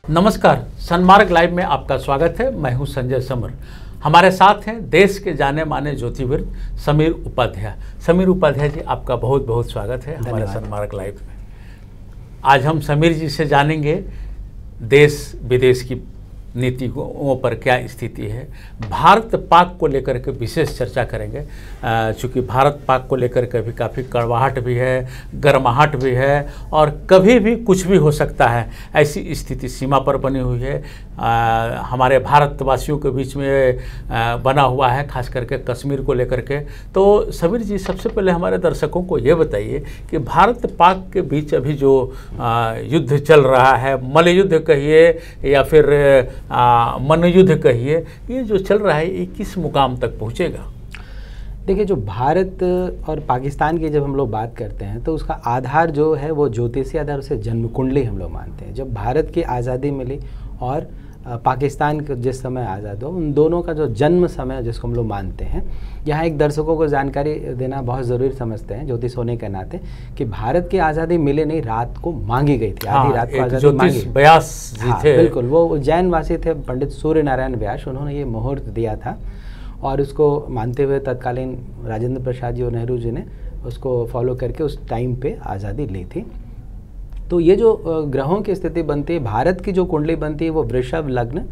नमस्कार, सन्मार्ग लाइव में आपका स्वागत है। मैं हूं संजय समर। हमारे साथ हैं देश के जाने माने ज्योतिर्विद समीर उपाध्याय। समीर उपाध्याय जी, आपका बहुत बहुत स्वागत है हमारे सन्मार्ग लाइव में। आज हम समीर जी से जानेंगे देश विदेश की नीतियों पर क्या स्थिति है। भारत पाक को लेकर के विशेष चर्चा करेंगे, चूँकि भारत पाक को लेकर के भी काफ़ी कड़वाहट भी है, गर्माहट भी है और कभी भी कुछ भी हो सकता है, ऐसी स्थिति सीमा पर बनी हुई है। हमारे भारतवासियों के बीच में बना हुआ है, खास करके कश्मीर को लेकर के। तो समीर जी, सबसे पहले हमारे दर्शकों को ये बताइए कि भारत पाक के बीच अभी जो युद्ध चल रहा है, मल्लयुद्ध कहिए या फिर मन युद्ध कहिए, ये जो चल रहा है ये किस मुकाम तक पहुंचेगा? देखिए, जो भारत और पाकिस्तान की जब हम लोग बात करते हैं तो उसका आधार जो है वो ज्योतिषीय आधार, उसे जन्म कुंडली हम लोग मानते हैं। जब भारत की आज़ादी मिली और पाकिस्तान जिस समय आज़ाद हो, उन दोनों का जो जन्म समय जिसको हम लोग मानते हैं, यहाँ एक दर्शकों को जानकारी देना बहुत ज़रूरी समझते हैं ज्योतिष होने के नाते कि भारत की आज़ादी मिले नहीं, रात को मांगी गई थी। आधी रात को आज़ादी मांगी। व्यास जी थे, बिल्कुल, वो उज्जैन वासी थे, पंडित सूर्य नारायण व्यास। उन्होंने ये मुहूर्त दिया था और उसको मानते हुए तत्कालीन राजेंद्र प्रसाद जी और नेहरू जी ने उसको फॉलो करके उस टाइम पे आज़ादी ली थी। तो ये जो ग्रहों की स्थिति बनती है, भारत की जो कुंडली बनती है वो वृषभ लग्न,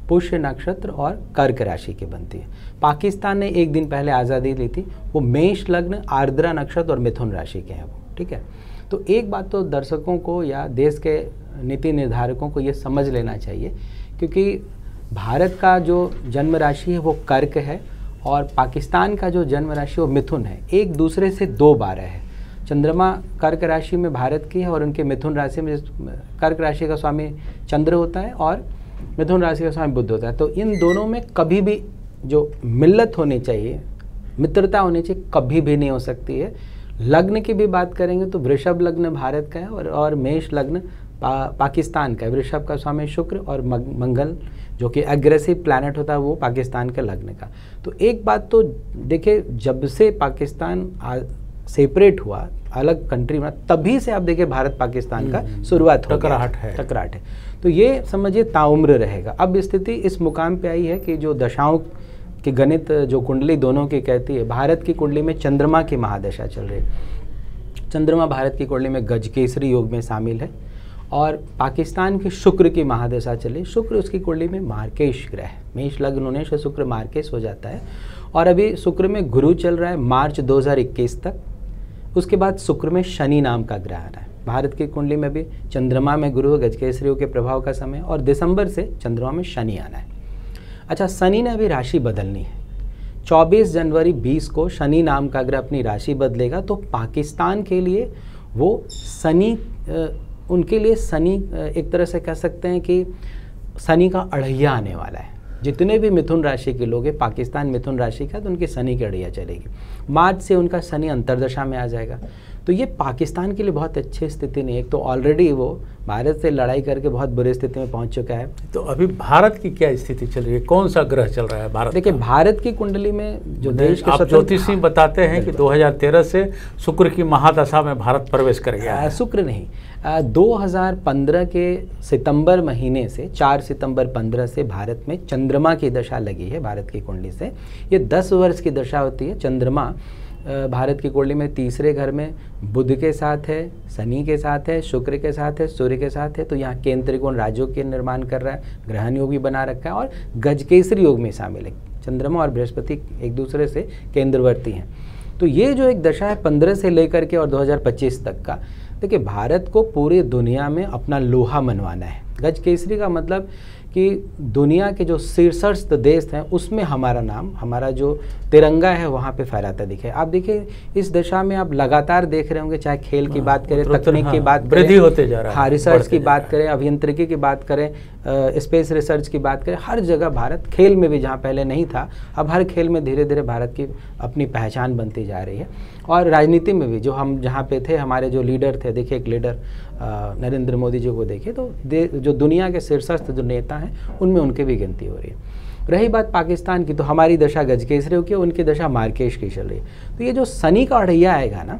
पुष्य नक्षत्र और कर्क राशि की बनती है। पाकिस्तान ने एक दिन पहले आज़ादी ली थी, वो मेष लग्न, आर्द्रा नक्षत्र और मिथुन राशि के हैं वो। ठीक है, तो एक बात तो दर्शकों को या देश के नीति निर्धारकों को ये समझ लेना चाहिए, क्योंकि भारत का जो जन्म राशि है वो कर्क है और पाकिस्तान का जो जन्म राशि वो मिथुन है। एक दूसरे से 2/12 है। चंद्रमा कर्क राशि में भारत की है और उनके मिथुन राशि में, कर्क राशि का स्वामी चंद्र होता है और मिथुन राशि का स्वामी बुध होता है। तो इन दोनों में कभी भी जो मिल्लत होनी चाहिए, मित्रता होनी चाहिए, कभी भी नहीं हो सकती है। लग्न की भी बात करेंगे तो वृषभ लग्न भारत का है और मेष लग्न पाकिस्तान का है। वृषभ का स्वामी शुक्र और मंगल जो कि एग्रेसिव प्लैनेट होता है वो पाकिस्तान के लग्न का। तो एक बात तो देखिए, जब से पाकिस्तान सेपरेट हुआ, अलग कंट्री में, तभी से आप देखिए भारत पाकिस्तान का शुरुआत हो टकराहट है। तो ये समझिए ताउम्र रहेगा। अब स्थिति इस मुकाम पे आई है कि जो दशाओं की गणित जो कुंडली दोनों की कहती है, भारत की कुंडली में चंद्रमा की महादशा चल रही है। चंद्रमा भारत की कुंडली में गजकेसरी योग में शामिल है और पाकिस्तान की शुक्र की महादशा चली। शुक्र उसकी कुंडली में मार्केश ग्रह है, मेष लग्न होने से शुक्र मार्केश हो जाता है और अभी शुक्र में गुरु चल रहा है मार्च 2021 तक। उसके बाद शुक्र में शनि नाम का ग्रह आ रहा है। भारत की कुंडली में भी चंद्रमा में गुरु गजकेसरी के प्रभाव का समय और दिसंबर से चंद्रमा में शनि आना है। अच्छा, शनि ने अभी राशि बदलनी है। 24 जनवरी 20 को शनि नाम का ग्रह अपनी राशि बदलेगा। तो पाकिस्तान के लिए वो शनि, उनके लिए शनि एक तरह से कह सकते हैं कि शनि का अढ़ैया आने वाला है। जितने भी मिथुन राशि के लोग हैं, पाकिस्तान मिथुन राशि का, तो उनकी शनि की अढ़ैया चलेगी। मार्च से उनका शनि अंतर्दशा में आ जाएगा। तो ये पाकिस्तान के लिए बहुत अच्छी स्थिति नहीं है। एक तो ऑलरेडी वो भारत से लड़ाई करके बहुत बुरी स्थिति में पहुंच चुका है। तो अभी भारत की क्या स्थिति चल रही है? कौन सा ग्रह चल रहा है भारत? देखिए, भारत की कुंडली में जो देश के ज्योतिषी बताते हैं कि 2013 से शुक्र की महादशा में भारत प्रवेश कर गया है। शुक्र नहीं, 2015 के सितंबर महीने से 4 सितंबर 15 से भारत में चंद्रमा की दशा लगी है। भारत की कुंडली से ये 10 वर्ष की दशा होती है। चंद्रमा भारत की कुंडली में तीसरे घर में बुध के साथ है, शनि के साथ है, शुक्र के साथ है, सूर्य के साथ है। तो यहाँ केंद्र त्रिकोण राजयोग के निर्माण कर रहा है, ग्रहण योग भी बना रखा है और गजकेसरी योग में शामिल है। चंद्रमा और बृहस्पति एक दूसरे से केंद्रवर्ती हैं। तो ये जो एक दशा है 15 से लेकर के और 2025 तक का, देखिए भारत को पूरी दुनिया में अपना लोहा मनवाना है। गजकेसरी का मतलब कि दुनिया के जो शीर्षस्थ देश हैं उसमें हमारा नाम, हमारा जो तिरंगा है वहाँ पे फहराता दिखे। आप देखिए इस दशा में आप लगातार देख रहे होंगे, चाहे खेल की बात करें, तकनीक की बात करें, वृद्धि होते जा रहा है, हाँ, रिसर्च की बात करें, अभियंत्रिकी की बात करें, स्पेस रिसर्च की बात करें, हर जगह भारत, खेल में भी जहाँ पहले नहीं था, अब हर खेल में धीरे धीरे भारत की अपनी पहचान बनती जा रही है। और राजनीति में भी जो हम जहाँ पे थे, हमारे जो लीडर थे, देखिए एक लीडर नरेंद्र मोदी जी को देखे तो जो दुनिया के शीर्षस्थ जो नेता हैं उनमें उनकी भी गिनती हो रही है। रही बात पाकिस्तान की, तो हमारी दशा गजकेसरी की, उनकी दशा मार्केश की चल रही है। तो ये जो शनि का अढ़ैया आएगा ना,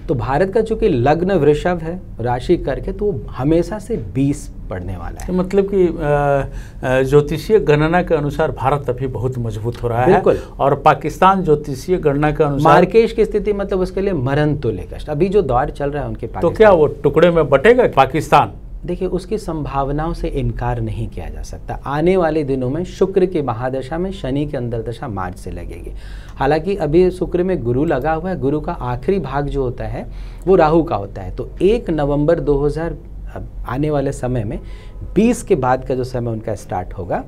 तो भारत का चूंकि लग्न वृषभ है, राशि करके, तो वो हमेशा से 20 पढ़ने वाला है। तो मतलब कि ज्योतिषीय गणना के अनुसार भारत अभी बहुत मजबूत हो रहा है, और पाकिस्तान ज्योतिषीय गणना के अनुसार मार्केश की स्थिति मतलब उसके लिए मरण तुल्य कष्ट। अभी जो दौर चल रहा है उनके तो क्या वो टुकड़े में बटेगा पाकिस्तान? देखिए, उसकी संभावनाओं से इनकार नहीं किया जा सकता। आने वाले दिनों में शुक्र की महादशा में शनि की अंतर्दशा मार्च से लगेगी। हालांकि अभी शुक्र में गुरु लगा हुआ है, गुरु का आखिरी भाग जो होता है वो राहु का होता है। तो 1 नवंबर 2000 आने वाले समय में 20 के बाद का जो समय उनका स्टार्ट होगा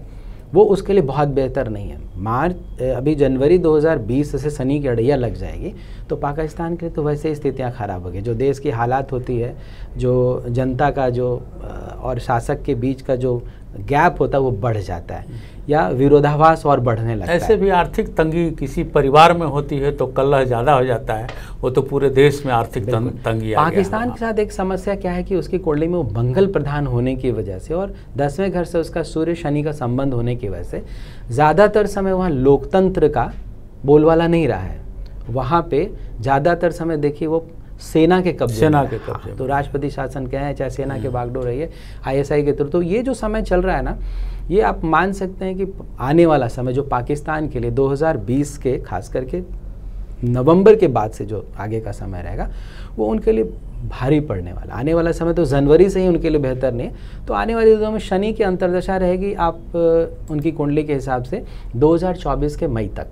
वो उसके लिए बहुत बेहतर नहीं है। मार्च अभी जनवरी 2020 से शनि की अड़ैया लग जाएगी, तो पाकिस्तान के लिए तो वैसे ही स्थितियाँ खराब हो गई। जो देश की हालात होती है, जो जनता का जो और शासक के बीच का जो गैप होता है वो बढ़ जाता है, या विरोधाभास और बढ़ने लगता है। ऐसे भी आर्थिक तंगी किसी परिवार में होती है तो कलह ज़्यादा हो जाता है, वो तो पूरे देश में आर्थिक तंगी आ गया। पाकिस्तान के साथ एक समस्या क्या है कि उसकी कुंडली में वो मंगल प्रधान होने की वजह से और 10वें घर से उसका सूर्य शनि का संबंध होने की वजह से ज़्यादातर समय वहाँ लोकतंत्र का बोलबाला नहीं रहा है। वहाँ पे ज़्यादातर समय देखिए वो सेना के कब्जे में। तो राष्ट्रपति शासन क्या है, चाहे सेना के बागडोर रही है, ISI के थ्रू। तो ये जो समय चल रहा है ना, ये आप मान सकते हैं कि आने वाला समय जो पाकिस्तान के लिए 2020 के खास करके नवंबर के बाद से जो आगे का समय रहेगा वो उनके लिए भारी पड़ने वाला। आने वाला समय तो जनवरी से ही उनके लिए बेहतर नहीं। तो आने वाले दिनों में शनि की अंतर्दशा रहेगी। आप उनकी कुंडली के हिसाब से 2024 के मई तक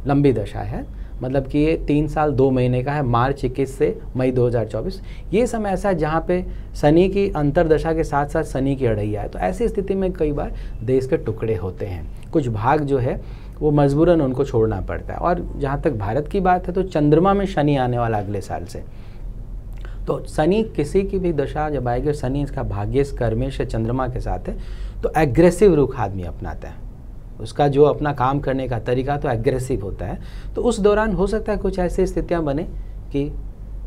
लंबी दशा है, मतलब कि ये 3 साल 2 महीने का है, मार्च 21 से मई 2024। ये समय ऐसा है जहाँ पे शनि की अंतर्दशा के साथ साथ शनि की अड़ैया है। तो ऐसी स्थिति में कई बार देश के टुकड़े होते हैं, कुछ भाग जो है वो मजबूरन उनको छोड़ना पड़ता है। और जहाँ तक भारत की बात है तो चंद्रमा में शनि आने वाला अगले साल से। तो शनि किसी की भी दशा जब आएगी, शनि इसका भाग्येश कर्मेश चंद्रमा के साथ है, तो एग्रेसिव रुख आदमी अपनाता है। उसका जो अपना काम करने का तरीका तो एग्रेसिव होता है। तो उस दौरान हो सकता है कुछ ऐसी स्थितियां बने कि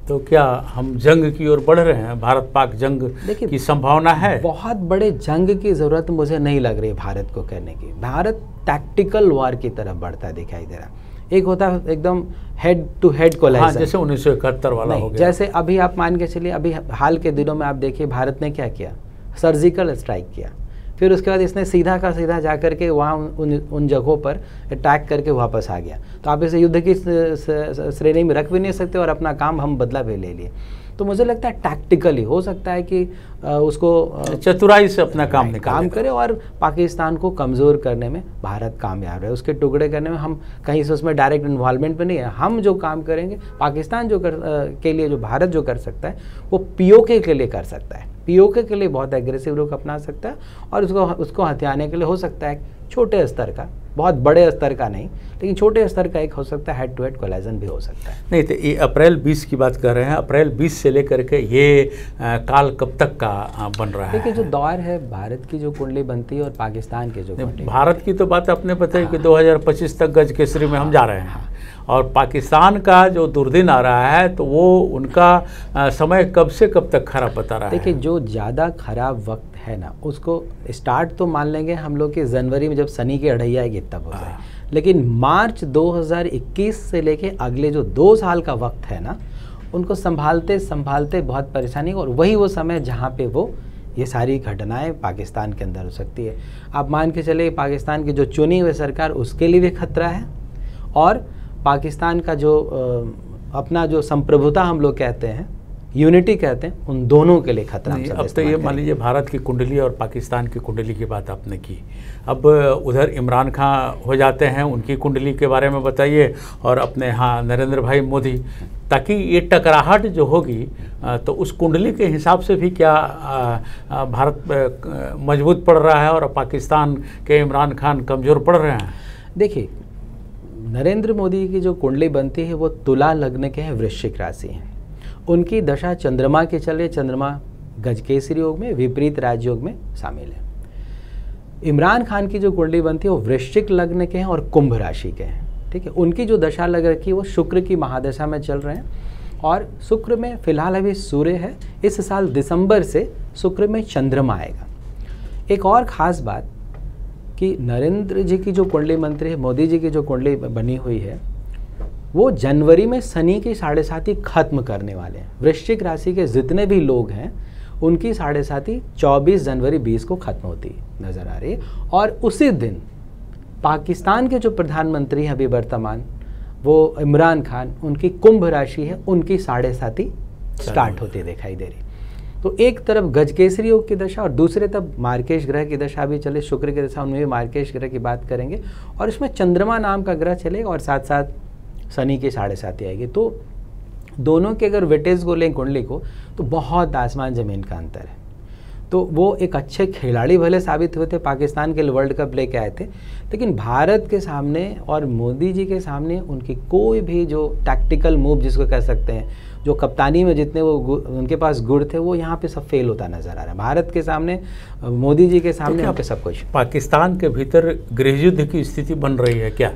तो क्या हम जंग की ओर बढ़ रहे हैं? भारत पाक जंग की संभावना है? बहुत बड़े जंग की जरूरत मुझे नहीं लग रही भारत को करने की। भारत टैक्टिकल वार की तरफ बढ़ता दिखाई दे रहा। एक होता है एकदम हेड टू हेड कोलाइजन, हाँ, जैसे 1971 वाला हो गया। जैसे अभी आप मान के चलिए, अभी हाल के दिनों में आप देखिए भारत ने क्या किया, सर्जिकल स्ट्राइक किया। फिर उसके बाद इसने सीधा का सीधा जा करके वहाँ उन जगहों पर अटैक करके वापस आ गया। तो आप इसे युद्ध की श्रेणी में रख भी नहीं सकते और अपना काम हम बदला भी ले लिए। तो मुझे लगता है टैक्टिकली हो सकता है कि उसको चतुराई से अपना काम करे और पाकिस्तान को कमज़ोर करने में भारत कामयाब है। उसके टुकड़े करने में हम कहीं से उसमें डायरेक्ट इन्वॉल्वमेंट में नहीं है। हम जो काम करेंगे पाकिस्तान जो के लिए जो भारत जो कर सकता है वो POK के लिए कर सकता है। POK के लिए बहुत एग्रेसिव रुख अपना सकता है और उसको हथियाने के लिए हो सकता है छोटे स्तर का, बहुत बड़े स्तर का नहीं, लेकिन छोटे स्तर का एक हो सकता है हेड टू हेड कोलाइजन भी हो सकता है। नहीं तो ये अप्रैल 20 की बात कर रहे हैं, अप्रैल 20 से लेकर के ये काल कब तक का बन रहा है? देखिए जो दौर है भारत की जो कुंडली बनती है और पाकिस्तान के जो कुंडली, भारत की तो बात आपने बताई कि 2025 तक गज केसरी में हम जा रहे हैं, और पाकिस्तान का जो दुर्दिन आ रहा है तो वो उनका समय कब से कब तक खराब बता रहा है? देखिए जो ज़्यादा खराब वक्त है ना, उसको स्टार्ट तो मान लेंगे हम लोग कि जनवरी में जब शनि की अड़ैया आएगी तब हो जाए, लेकिन मार्च 2021 से लेके अगले जो 2 साल का वक्त है ना, उनको संभालते संभालते बहुत परेशानी, और वही वो समय जहाँ पे वो ये सारी घटनाएं पाकिस्तान के अंदर हो सकती है। आप मान के चले पाकिस्तान की जो चुनी हुई सरकार उसके लिए भी खतरा है, और पाकिस्तान का जो अपना जो संप्रभुता हम लोग कहते हैं, यूनिटी कहते हैं, उन दोनों के लिए खतरा। अब तो ये मान लीजिए भारत की कुंडली और पाकिस्तान की कुंडली की बात आपने की, अब उधर इमरान खान हो जाते हैं, उनकी कुंडली के बारे में बताइए, और अपने यहाँ नरेंद्र भाई मोदी, ताकि ये टकराहट जो होगी तो उस कुंडली के हिसाब से भी क्या भारत मजबूत पड़ रहा है और पाकिस्तान के इमरान खान कमज़ोर पड़ रहे हैं? देखिए नरेंद्र मोदी की जो कुंडली बनती है वो तुला लग्न के हैं, वृश्चिक राशि हैं। उनकी दशा चंद्रमा के चल रही, चंद्रमा गजकेसरी योग में, विपरीत राजयोग में शामिल है। इमरान खान की जो कुंडली बनती है वो वृश्चिक लग्न के हैं और कुंभ राशि के हैं, ठीक है। उनकी जो दशा लग रखी है वो शुक्र की महादशा में चल रहे हैं, और शुक्र में फिलहाल अभी सूर्य है। इस साल दिसंबर से शुक्र में चंद्रमा आएगा। एक और ख़ास बात कि नरेंद्र जी की जो कुंडली मंत्री है, मोदी जी की जो कुंडली बनी हुई है, वो जनवरी में शनि की 7.5 खत्म करने वाले हैं। वृश्चिक राशि के जितने भी लोग हैं उनकी 7.5 24 जनवरी 20 को खत्म होती नज़र आ रही है। और उसी दिन पाकिस्तान के जो प्रधानमंत्री हैं अभी वर्तमान, वो इमरान खान, उनकी कुंभ राशि है, उनकी 7.5 स्टार्ट होती दिखाई दे रही। तो एक तरफ गजकेसरी योग की दशा और दूसरे तरफ मार्केश ग्रह की दशा भी चले, शुक्र की दशा, उनमें भी मार्केश ग्रह की बात करेंगे और इसमें चंद्रमा नाम का ग्रह चलेगा और साथ साथ शनि की 7.5 आएगी। तो दोनों के अगर वेटेज को लें कुंडली को तो बहुत आसमान ज़मीन का अंतर है। तो वो एक अच्छे खिलाड़ी भले साबित हुए थे, पाकिस्तान के लिए वर्ल्ड कप लेके आए थे, लेकिन भारत के सामने और मोदी जी के सामने उनकी कोई भी जो टैक्टिकल मूव जिसको कह सकते हैं, जो कप्तानी में जितने वो उनके पास गुण थे, वो यहाँ पे सब फेल होता नज़र आ रहा है। भारत के सामने, मोदी जी के सामने उनके सब कुछ। पाकिस्तान के भीतर गृह युद्ध की स्थिति बन रही है क्या?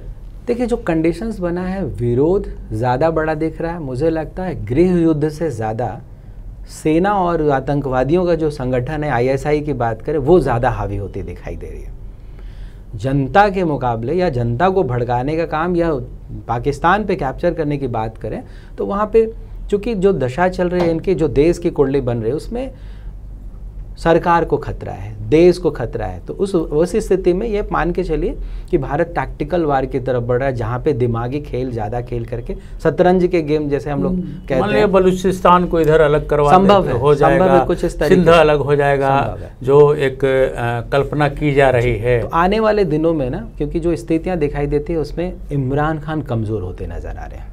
देखिए, जो कंडीशंस बना है, विरोध ज़्यादा बड़ा दिख रहा है। मुझे लगता है गृह युद्ध से ज़्यादा सेना और आतंकवादियों का जो संगठन है, ISI की बात करें, वो ज़्यादा हावी होती दिखाई दे रही है जनता के मुकाबले। या जनता को भड़काने का काम या पाकिस्तान पे कैप्चर करने की बात करें तो वहाँ पे चूँकि जो दशा चल रही है इनकी, जो देश की कुंडली बन रही है, उसमें सरकार को खतरा है, देश को खतरा है। तो उस स्थिति में ये मान के चलिए कि भारत टैक्टिकल वार की तरफ बढ़ रहा है, जहाँ पे दिमागी खेल ज़्यादा खेल करके, शतरंज के गेम जैसे हम लोग कहते हैं, बलूचिस्तान को इधर अलग करवा संभव है, हो जाएगा, संभव है, कुछ इस तरीके सिंध अलग हो जाएगा, जो एक कल्पना की जा रही है। तो आने वाले दिनों में ना, क्योंकि जो स्थितियाँ दिखाई देती है उसमें इमरान खान कमज़ोर होते नज़र आ रहे हैं।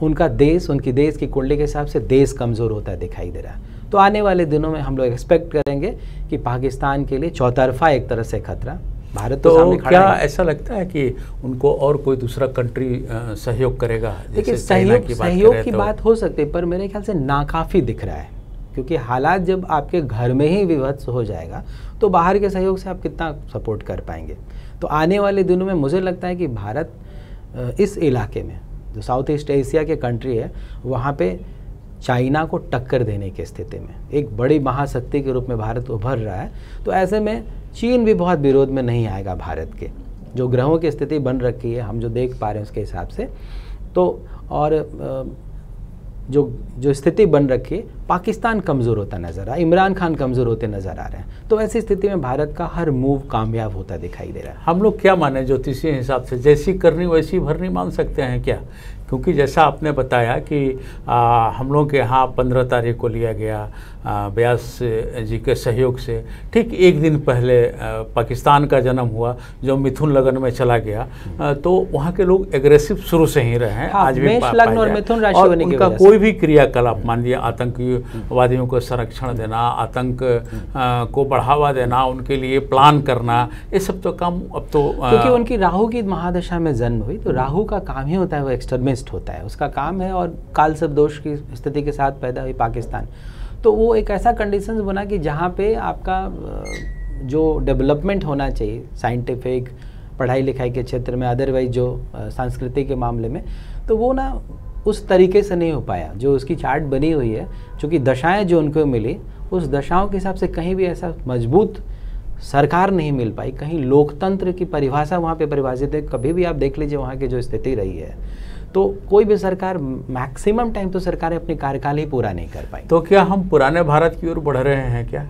उनका देश, उनकी देश की कुंडली के हिसाब से देश कमज़ोर होता दिखाई दे रहा है। तो आने वाले दिनों में हम लोग एक्सपेक्ट करेंगे कि पाकिस्तान के लिए चौतरफा एक तरह से खतरा भारत तो सामने खड़ा है। क्या ऐसा लगता है कि उनको और कोई दूसरा कंट्री सहयोग करेगा? देखिए, सहयोग की बात हो सकती है, पर मेरे ख्याल से नाकाफ़ी दिख रहा है, क्योंकि हालात जब आपके घर में ही विभत्स हो जाएगा तो बाहर के सहयोग से आप कितना सपोर्ट कर पाएंगे। तो आने वाले दिनों में मुझे लगता है कि भारत इस इलाके में, जो साउथ ईस्ट एशिया के कंट्री है, वहाँ पे चाइना को टक्कर देने की स्थिति में एक बड़ी महाशक्ति के रूप में भारत उभर रहा है। तो ऐसे में चीन भी बहुत विरोध में नहीं आएगा भारत के, जो ग्रहों की स्थिति बन रखी है, हम जो देख पा रहे हैं उसके हिसाब से। तो और जो स्थिति बन रखी है, पाकिस्तान कमज़ोर होता नज़र आ रहा है, इमरान खान कमज़ोर होते नज़र आ रहे हैं। तो ऐसी स्थिति में भारत का हर मूव कामयाब होता दिखाई दे रहा है। हम लोग क्या माने ज्योतिषीय हिसाब से, जैसी करनी वैसी भरनी मान सकते हैं क्या? क्योंकि जैसा आपने बताया कि हम लोग के यहाँ 15 तारीख को लिया गया व्यास जी के सहयोग से, ठीक एक दिन पहले पाकिस्तान का जन्म हुआ जो मिथुन लगन में चला गया। तो वहाँ के लोग एग्रेसिव शुरू से ही रहे हैं। आज भी मेष लग्न और मिथुन राशि होने की वजह से उनका कोई भी क्रियाकलाप, मान लिया आतंकवादियों को संरक्षण देना, आतंक को बढ़ावा देना, उनके लिए प्लान करना, ये सब तो काम अब तो क्योंकि उनकी राहु की महादशा में जन्म हुई, तो राहु का काम ही होता है, वो एक्सट्रीमिस्ट होता है, उसका काम है। और कालसर्प दोष की स्थिति के साथ पैदा हुई पाकिस्तान, तो वो एक ऐसा कंडीशंस बना कि जहाँ पे आपका जो डेवलपमेंट होना चाहिए साइंटिफिक पढ़ाई लिखाई के क्षेत्र में, अदरवाइज जो संस्कृति के मामले में, तो वो ना उस तरीके से नहीं हो पाया जो उसकी चार्ट बनी हुई है। क्योंकि दशाएं जो उनको मिली, उस दशाओं के हिसाब से कहीं भी ऐसा मजबूत सरकार नहीं मिल पाई, कहीं लोकतंत्र की परिभाषा वहाँ पे परिभाषित है। कभी भी आप देख लीजिए वहाँ की जो स्थिति रही है, तो कोई भी सरकार मैक्सिमम टाइम तो सरकारें अपनी कार्यकाल ही पूरा नहीं कर पाई। तो क्या हम पुराने भारत की ओर बढ़ रहे हैं क्या?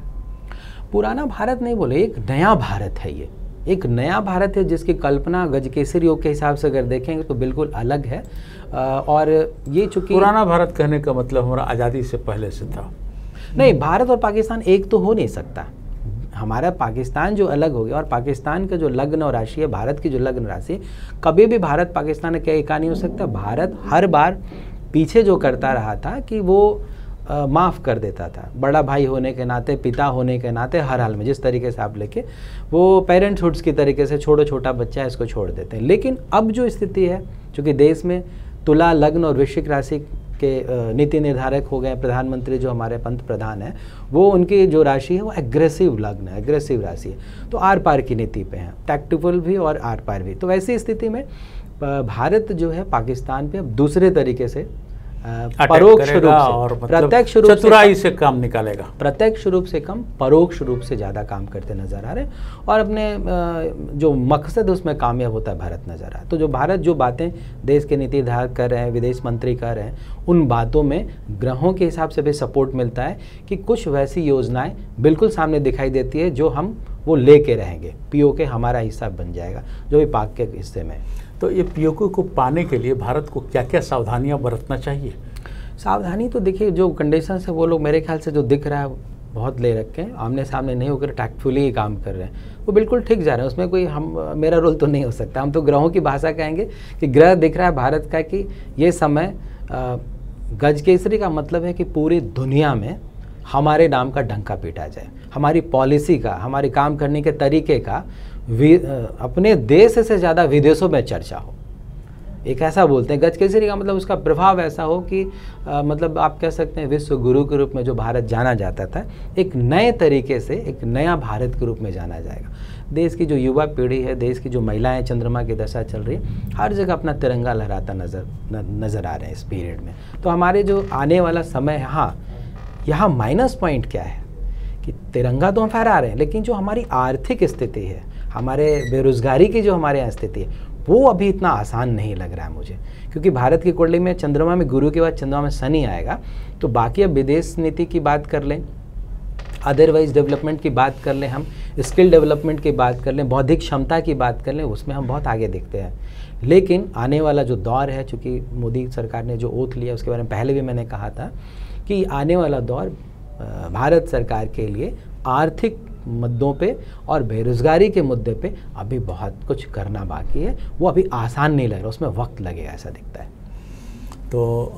पुराना भारत नहीं बोले, एक नया भारत है। ये एक नया भारत है जिसकी कल्पना गजकेसरी योग के हिसाब से अगर देखेंगे तो बिल्कुल अलग है। और ये चूंकि पुराना भारत कहने का मतलब हमारा आज़ादी से पहले से था। नहीं, भारत और पाकिस्तान एक तो हो नहीं सकता। हमारा पाकिस्तान जो अलग हो गया, और पाकिस्तान का जो लग्न और राशि है, भारत की जो लग्न राशि है, कभी भी भारत पाकिस्तान का एका नहीं हो सकता। भारत हर बार पीछे जो करता रहा था कि वो माफ़ कर देता था, बड़ा भाई होने के नाते, पिता होने के नाते, हर हाल में जिस तरीके से आप लेके वो पेरेंट्सहुड्स की तरीके से छोड़ो, छोटा बच्चा है इसको छोड़ देते हैं। लेकिन अब जो स्थिति है, चूँकि देश में तुला लग्न और वृश्चिक राशि के नीति निर्धारक हो गए प्रधानमंत्री, जो हमारे पंत प्रधान हैं, वो उनकी जो राशि है वो एग्रेसिव लग्न है, एग्रेसिव राशि है, तो आर पार की नीति पे है, टैक्टिकल भी और आर पार भी। तो ऐसी स्थिति में भारत जो है पाकिस्तान पे अब दूसरे तरीके से परोक्ष रूप से और प्रत्यक्ष रूप से चतुराई से काम निकालेगा, प्रत्यक्ष रूप से कम परोक्ष रूप से ज़्यादा काम करते नजर आ रहे हैं और अपने जो मकसद है उसमें कामयाब होता है भारत नजर आ रहा है। तो जो भारत जो बातें देश के नीति निर्धारक कर रहे हैं, विदेश मंत्री कर रहे हैं, उन बातों में ग्रहों के हिसाब से भी सपोर्ट मिलता है कि कुछ वैसी योजनाएं बिल्कुल सामने दिखाई देती है जो हम वो लेके रहेंगे, पीओके हमारा हिस्सा बन जाएगा जो भी पाक के हिस्से में। तो ये पीओके को पाने के लिए भारत को क्या क्या सावधानियां बरतना चाहिए? सावधानी तो देखिए, जो कंडीशंस है वो लोग मेरे ख्याल से जो दिख रहा है बहुत ले रखे हैं, आमने सामने नहीं होकर टैक्टफुली ही काम कर रहे हैं, वो बिल्कुल ठीक जा रहे हैं। उसमें कोई मेरा रोल तो नहीं हो सकता। हम तो ग्रहों की भाषा कहेंगे कि ग्रह दिख रहा है भारत का कि ये समय गज केसरी का मतलब है कि पूरी दुनिया में हमारे नाम का डंका पीटा जाए, हमारी पॉलिसी का, हमारे काम करने के तरीके का अपने देश से ज़्यादा विदेशों में चर्चा हो। एक ऐसा बोलते हैं, गज केसरी का मतलब उसका प्रभाव ऐसा हो कि मतलब आप कह सकते हैं विश्व गुरु के रूप में जो भारत जाना जाता था, एक नए तरीके से एक नया भारत के रूप में जाना जाएगा। देश की जो युवा पीढ़ी है, देश की जो महिलाएं चंद्रमा की दशा चल रही है, हर जगह अपना तिरंगा लहराता नज़र आ रहे हैं इस पीरियड में। तो हमारे जो आने वाला समय है, हाँ यहाँ माइनस पॉइंट क्या है कि तिरंगा तो हम फहरा रहे हैं, लेकिन जो हमारी आर्थिक स्थिति है, हमारे बेरोजगारी की जो हमारे यहाँ स्थिति है, वो अभी इतना आसान नहीं लग रहा है मुझे, क्योंकि भारत की कुंडली में चंद्रमा में गुरु के बाद चंद्रमा में शनि आएगा। तो बाकी अब विदेश नीति की बात कर लें, अदरवाइज डेवलपमेंट की बात कर लें, हम स्किल डेवलपमेंट की बात कर लें, बौद्धिक क्षमता की बात कर लें, उसमें हम बहुत आगे दिखते हैं। लेकिन आने वाला जो दौर है, चूँकि मोदी सरकार ने जो ओथ लिया उसके बारे में पहले भी मैंने कहा था कि आने वाला दौर भारत सरकार के लिए आर्थिक मुद्दों पे और बेरोजगारी के मुद्दे पे अभी बहुत कुछ करना बाकी है। वो अभी आसान नहीं लग रहा, उसमें वक्त लगेगा ऐसा दिखता है। तो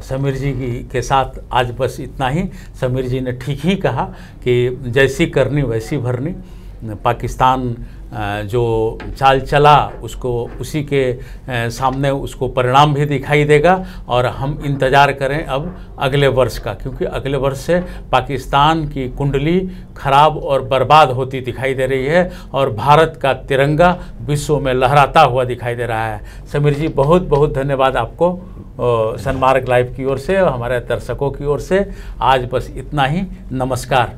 समीर जी के साथ आज बस इतना ही। समीर जी ने ठीक ही कहा कि जैसी करनी वैसी भरनी। पाकिस्तान जो चाल चला उसको उसी के सामने उसको परिणाम भी दिखाई देगा और हम इंतज़ार करें अब अगले वर्ष का, क्योंकि अगले वर्ष से पाकिस्तान की कुंडली खराब और बर्बाद होती दिखाई दे रही है और भारत का तिरंगा विश्व में लहराता हुआ दिखाई दे रहा है। समीर जी बहुत बहुत धन्यवाद आपको सन्मार्ग लाइव की ओर से और हमारे दर्शकों की ओर से। आज बस इतना ही, नमस्कार।